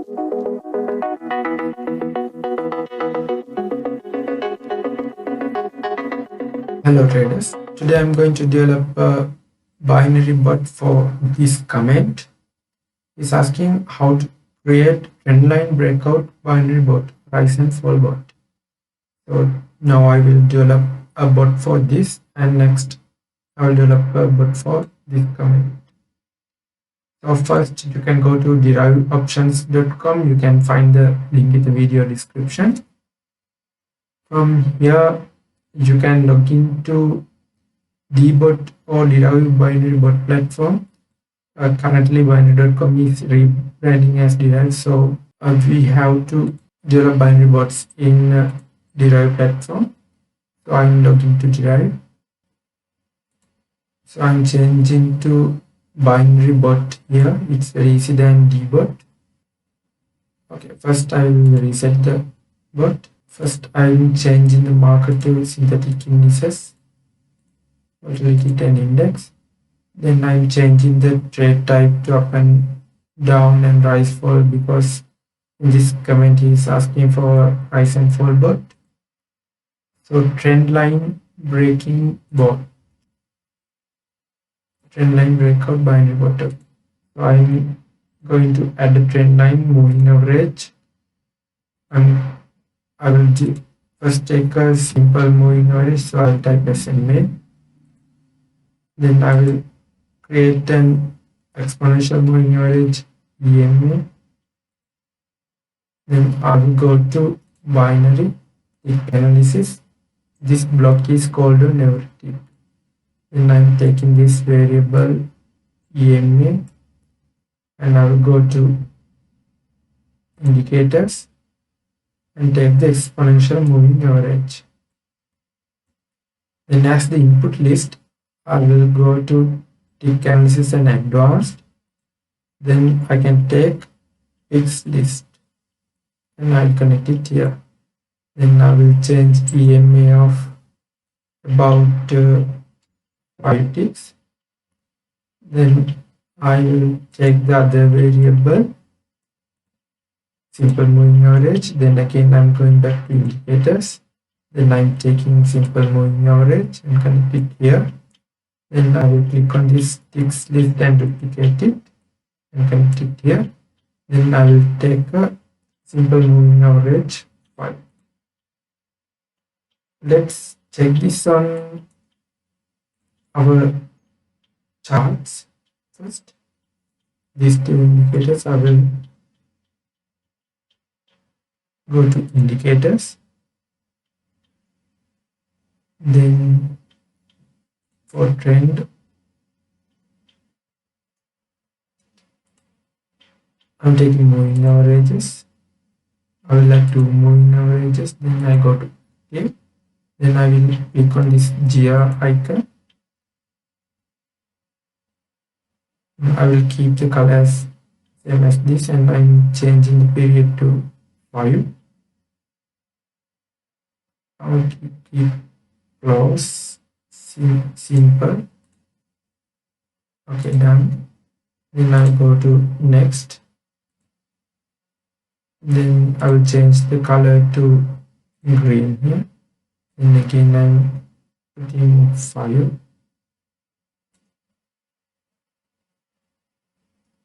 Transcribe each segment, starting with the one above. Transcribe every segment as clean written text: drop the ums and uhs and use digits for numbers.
Hello traders, today I'm going to develop a binary bot for this comment. It's asking how to create trendline breakout binary bot, rise and fall bot. So now I will develop a bot for this, and next I will develop a bot for this comment. So first you can go to deriveoptions.com. You can find the link in the video description. From here you can log into dbot or derive binary bot platform. Currently binary.com is rebranding as derive, so we have to develop binary bots in derive platform. So I'm logging to derive, so I'm changing to binary bot here. It's very easy than dbot. Okay, first I will reset the bot. First I'm changing the marker to synthetic indices, volatility and index. Then I'm changing the trade type to up and down and rise fall, because in this comment he is asking for a rise and fall bot. So trendline breaking bot, trendline breakout binary bot. So I'm going to add a trendline moving average. I will first take a simple moving average, so I'll type SMA. Then I will create an exponential moving average EMA. Then I will go to binary tick analysis. This block is called a never tick. Then I'm taking this variable EMA and I will go to indicators and take the exponential moving average. Then as the input list, I will go to tick analysis and advanced. Then I can take its list and I'll connect it here. Then I will change EMA of about 5 ticks. Then I will take the other variable, simple moving average. Then again I'm going back to indicators. Then I'm taking simple moving average and connect it here. Then I will click on this ticks list and duplicate it and connect it here. Then I will take a simple moving average 5. Let's check this on our charts first. These two indicators, I will go to indicators. Then for trend, I'm taking moving averages. I will like to moving averages. Then I go to OK. Then I will click on this gear icon. I will keep the colors same as this, and I'm changing the period to 5. I will keep close, simple. Okay, done. Then I'll go to next. Then I will change the color to green here. And again I'm putting 5.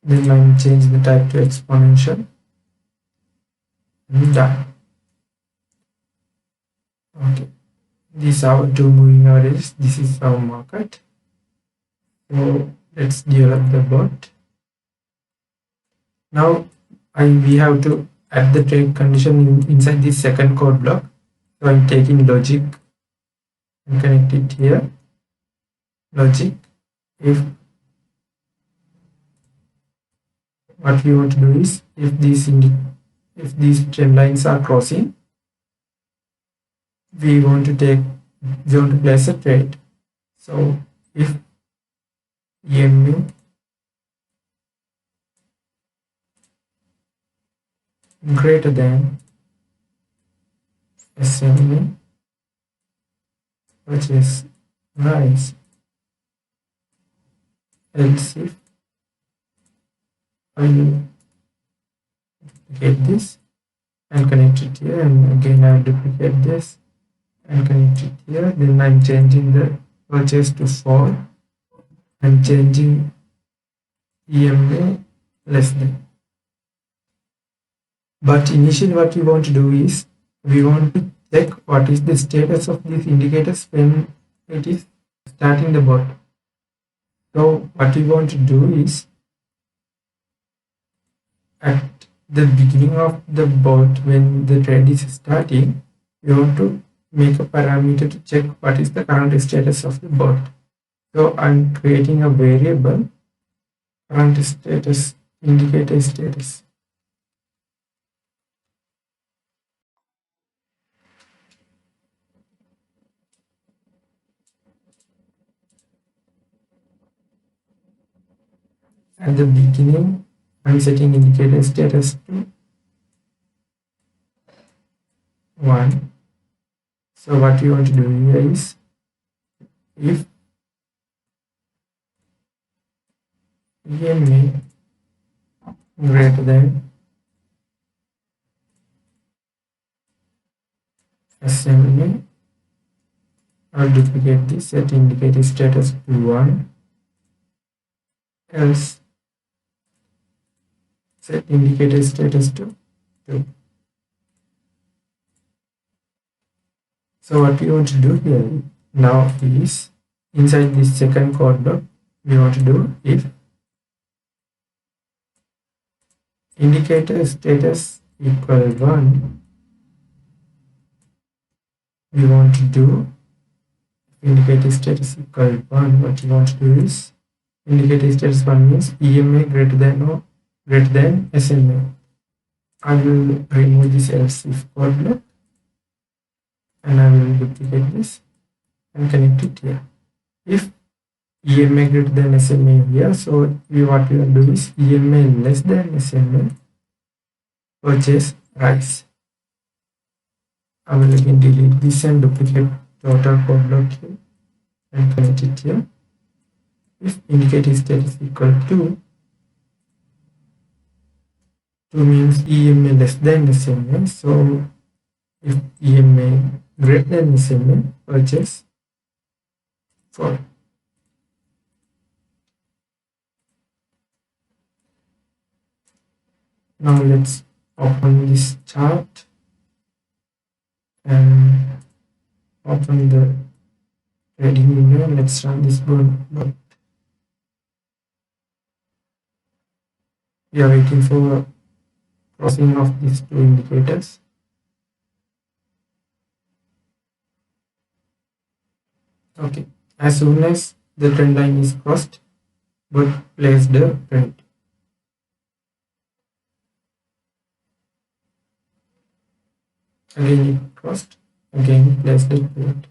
Then I'm changing the type to exponential. And done. Okay. These are our two moving averages. This is our market. So let's develop the bot. Now we have to add the trade condition inside this second code block. So I'm taking logic and connect it here. Logic, if what we want to do is, if these trend lines are crossing, we want to place a trade. So if EMA greater than SMA, which is rise, else if I will duplicate this and connect it here, and again I'll duplicate this and connect it here. Then I'm changing the purchase to fall. I'm changing EMA less than. But initially what we want to do is we want to check what is the status of these indicators when it is starting the bot. So what we want to do is at the beginning of the bot, when the trade is starting, we want to make a parameter to check what is the current status of the bot. So I'm creating a variable current status, indicator status. At the beginning, I'm setting indicator status to 1. So what we want to do here is if EMA greater than SMA, I'll duplicate this, set indicator status to 1, else set indicator status to 2. So what we want to do here now is inside this second code block, we want to do if indicator status equal 1, we want to do indicator status equal 1. What we want to do is indicator status 1 means EMA greater than or greater than SMA. I will remove this else if code block and I will duplicate this and connect it here. If EMA greater than SMA here, so what we will do is EMA less than SMA, purchase rise. I will again delete this and duplicate total code block here and connect it here. If indicator status equal to 2 means EMA less than SMA, so if EMA greater than SMA, purchase fall. Now let's open this chart and open the trading window. Let's run this bot. We are waiting for crossing of these two indicators. Okay, as soon as the trend line is crossed, but place the trend. Again it crossed, again place the trend.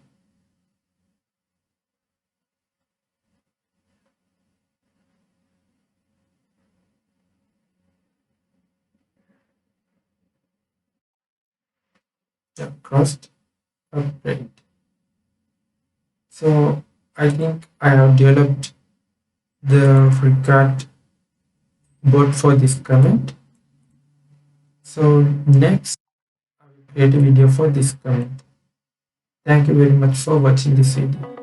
Yeah, crossed, upright. So I think I have developed the Breakout bot for this comment. So next I will create a video for this comment. Thank you very much for watching this video.